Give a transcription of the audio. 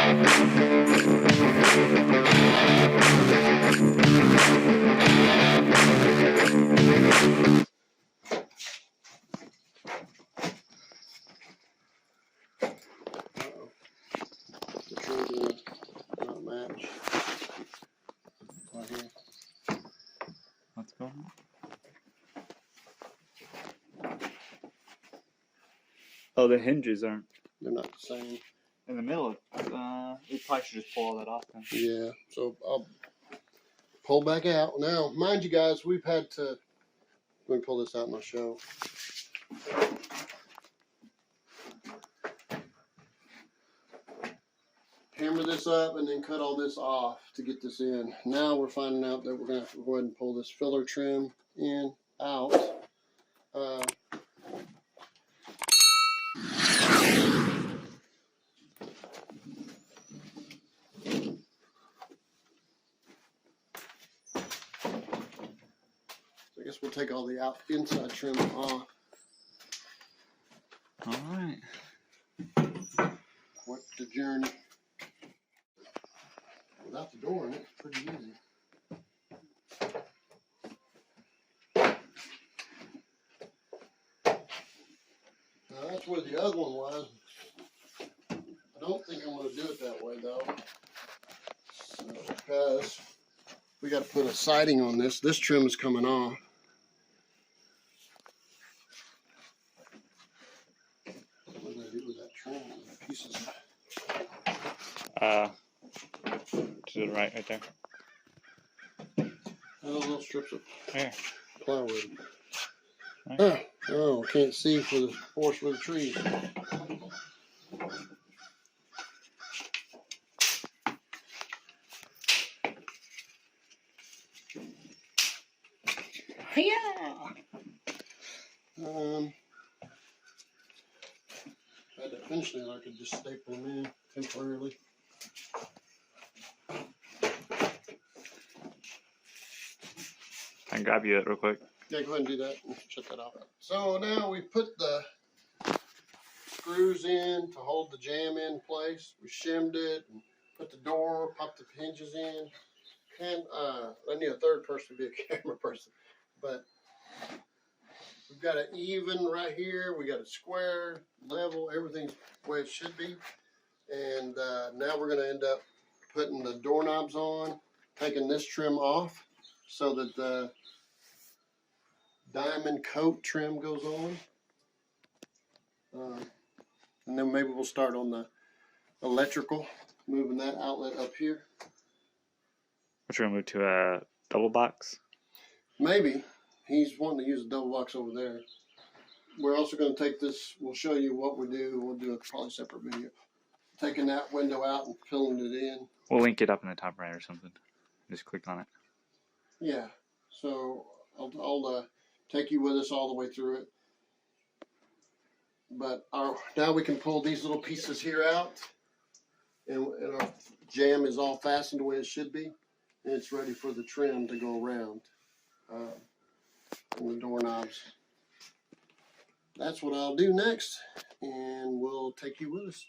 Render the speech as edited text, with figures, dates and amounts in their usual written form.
Not match. Right here. What's going on? Oh, the hinges aren't. They're not the same. In the middle, you probably should just pull all that off then. Yeah, so I'll pull back out. Now, mind you guys, we've had to, let me pull this out and I'll show. Hammer this up and then cut all this off to get this in. Now we're finding out that we're going to have to go ahead and pull this filler trim in, out. I guess we'll take all the inside trim off. All right. What the journey. Without the door in it, it's pretty easy. Now that's where the other one was. I don't think I'm going to do it that way though. So, because we got to put a siding on this. This trim is coming off. What did I do with that trim? The pieces. To the right there. Those little strips of There. plywood. Right. Oh, can't see for the forest for the trees. Yeah. If I had to finish that, I could just staple them in temporarily. I can grab you it real quick. Yeah, go ahead and do that and shut that off. So now we put the screws in to hold the jamb in place. We shimmed it and put the door, popped the hinges in. And I need a third person to be a camera person. But we've got it even right here. We got it square, level, everything's the way it should be. And now we're going to end up putting the doorknobs on, taking this trim off so that the diamond coat trim goes on. And then maybe we'll start on the electrical, moving that outlet up here. We're going to move to a double box. Maybe. He's wanting to use a double box over there. We're also going to take this, we'll show you what we do. We'll do a probably separate video. Taking that window out and filling it in. We'll link it up in the top right or something. Just click on it. Yeah. So I'll take you with us all the way through it. But now we can pull these little pieces here out. And our jamb is all fastened the way it should be. And it's ready for the trim to go around. And the doorknobs. That's what I'll do next. And we'll take you with us.